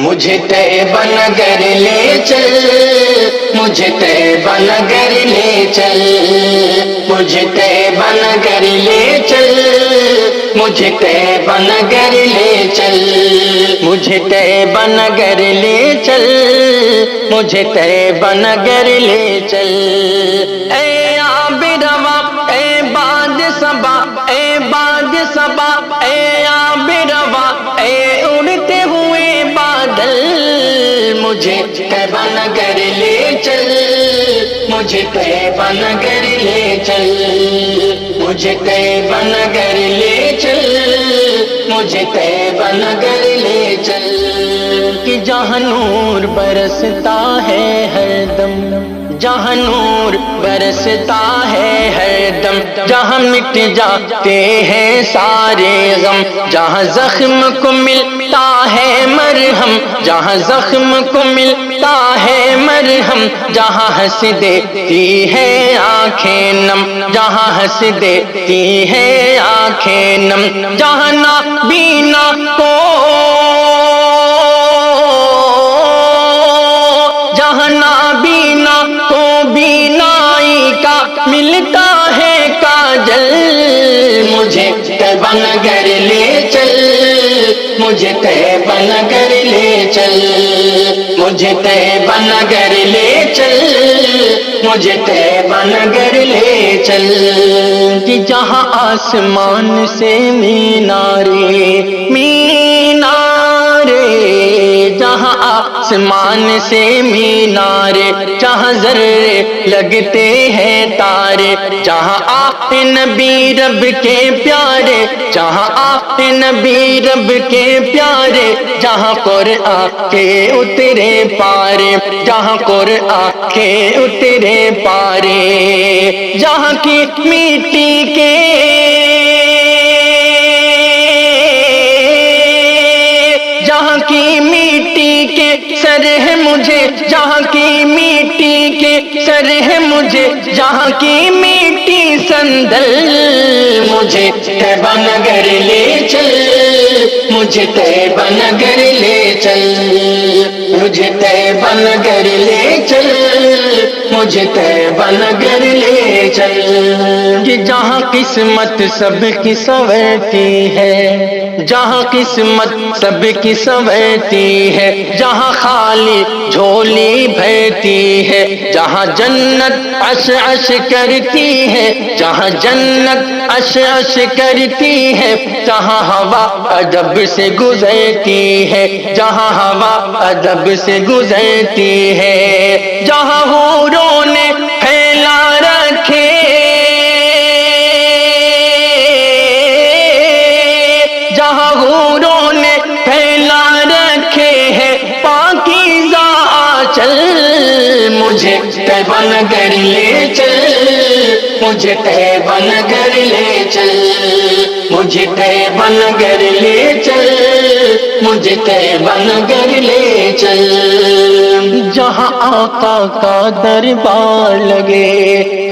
مجھے طیبہ نگر لے چل، مجھے طیبہ نگر لے چل، مجھے طیبہ نگر لے چل، مجھے طیبہ نگر لے چل، مجھے طیبہ نگر لے چل، مجھے طیبہ نگر لے چل۔ اے آب رواں، اے باد صبا، اے باد صبا، اے آب رواں، اے اڑتے ہوئے بادل، مجھے طیبہ نگر لے چل، مجھے طیبہ نگر لے چل، مجھے طیبہ نگر لے چل، مجھے طیبہ نگر لے چل۔ کہ جہاں نور برستا ہے ہر دم، جہاں نور برستا ہے ہر دم، جہاں مٹ جاتے ہیں سارے غم، جہاں زخم کو ملتا ہے مرہم، جہاں زخم کو ملتا ہے مرہم، جہاں ہنس دیتی ہے آنکھیں نم، جہاں ہنس دیتی ہے آنکھیں نم، جہاں نابینا کو، جہاں نابینا کو بینائی کا ملتا ہے کاجل، مجھے طیبہ نگر لے چل، مجھے طیبہ نگر لے چل، مجھے طیبہ نگر لے چل، مجھے طیبہ نگر لے چل۔ کہ جہاں آسمان سے مینارے، مینارے، جہاں آسمان سے مینارے، جہاں ذرے لگتے ہیں تارے، جہاں آپ نبی رب کے پیارے، جہاں آپ نبی رب کے پیارے، جہاں قرآن کے اترے پارے، جہاں قرآن کے اترے پارے، جہاں کی مٹی کے، جہاں کی مٹی کے سر ہے مجھے، جہاں کی مٹی کے سر ہے مجھے، جہاں کی مٹی سندل، مجھے طیبہ نگر لے چل، مجھے طیبہ نگر لے چل، مجھے طیبہ نگر لے چل، مجھے طیبہ نگر لے چل۔ کہ جہاں قسمت سب کی سنورتی ہے، جہاں قسمت سب کی سنورتی ہے، جہاں خالی جھولی بھرتی ہے، جہاں جنت عش عش کرتی ہے، جہاں جنت عش عش کرتی ہے، جہاں ہوا ادب سے گزرتی ہے، جہاں ہوا ادب سے گزرتی ہے، جہاں حوروں نے پھیلا رکھے، جہاں حوروں نے پھیلا رکھے ہیں پاکیزہ آنچل، مجھے طیبہ نگر لے چل، مجھے طیبہ نگر لے چل، مجھے طیبہ نگر لے چل، مجھے طیبہ نگر لے چل۔ جہاں آقا کا دربار لگے،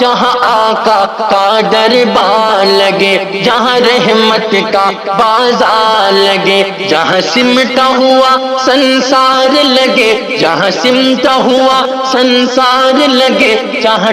جہاں آقا کا دربار لگے، جہاں رحمت کا بازار لگے، جہاں سمٹا ہوا سنسار لگے، جہاں سمٹا ہوا سنسار لگے، جہاں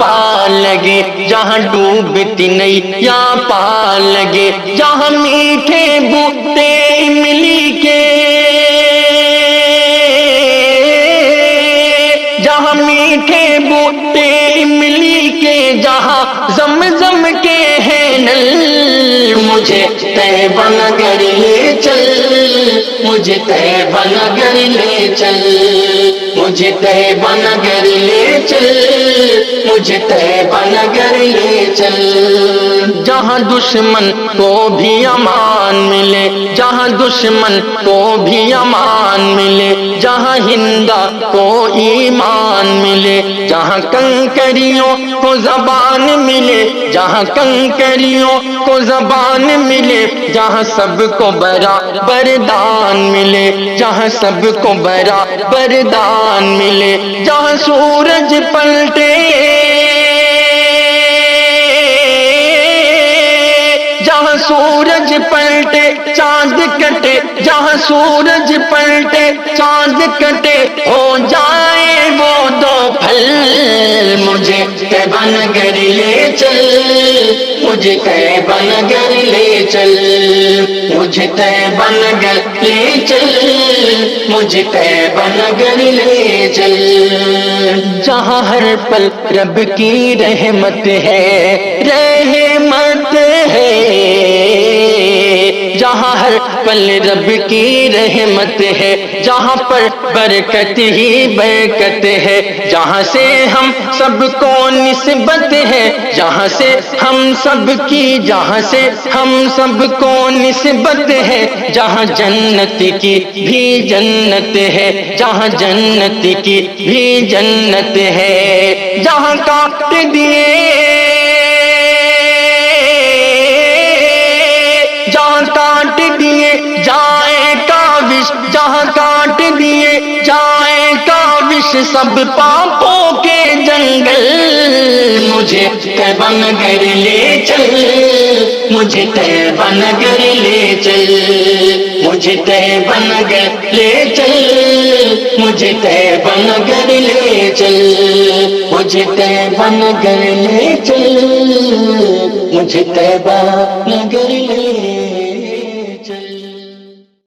پار لگے، جہاں ڈوبتی نییا پار لگے، جہاں میٹھے بوٹے املی کے، جہاں میٹھے بوٹے املی کے، جہاں زمزم کے ہیں نل، مجھے طیبہ نگر لے چل، مجھے طیبہ نگر لے چل، مجھے طیبہ نگر لے چل، مجھے طیبہ نگر لے چل۔ جہاں دشمن کو بھی امان ملے، جہاں دشمن کو بھی امان ملے، جہاں ہندا کو ایمان ملے، جہاں کنکریوں کو زبان ملے، جہاں کنکریوں کو زبان ملے، جہاں سب کو برابر دان ملے، جہاں سب کو برابر دان ملے، جہاں سورج پلٹے، جہاں سورج پلٹے چاند کٹے، جہاں سورج پلٹے چاند کٹے، ہو جائے وہ دو پھل، مجھے طیبہ نگر لے چل، مجھے طیبہ نگر لے چل، مجھے طیبہ نگر لے چل، مجھے طیبہ نگر لے چل، جہاں ہر پل رب کی رحمت ہے، رحمت ہے، جہاں ہر پل رب کی رحمت ہے، جہاں پر برکت ہی برکت ہے، جہاں سے ہم سب کو نسبت ہے، جہاں سے ہم سب کی، جہاں سے ہم سب کو نسبت ہے، جہاں جنت کی بھی جنت ہے، جہاں جنت کی بھی جنت ہے، جہاں کاٹ دیے، جہاں کاٹ دیے جائے کاوش، جہاں کاٹ دیے جائے کاوش سب پاپوں کے جنگل، مجھے طیبہ نگر لے چل، مجھے طیبہ نگر لے چل، مجھے طیبہ نگر لے چل، مجھے طیبہ نگر لے چل، مجھے طیبہ نگر لے چل، مجھے طیبہ نگر لے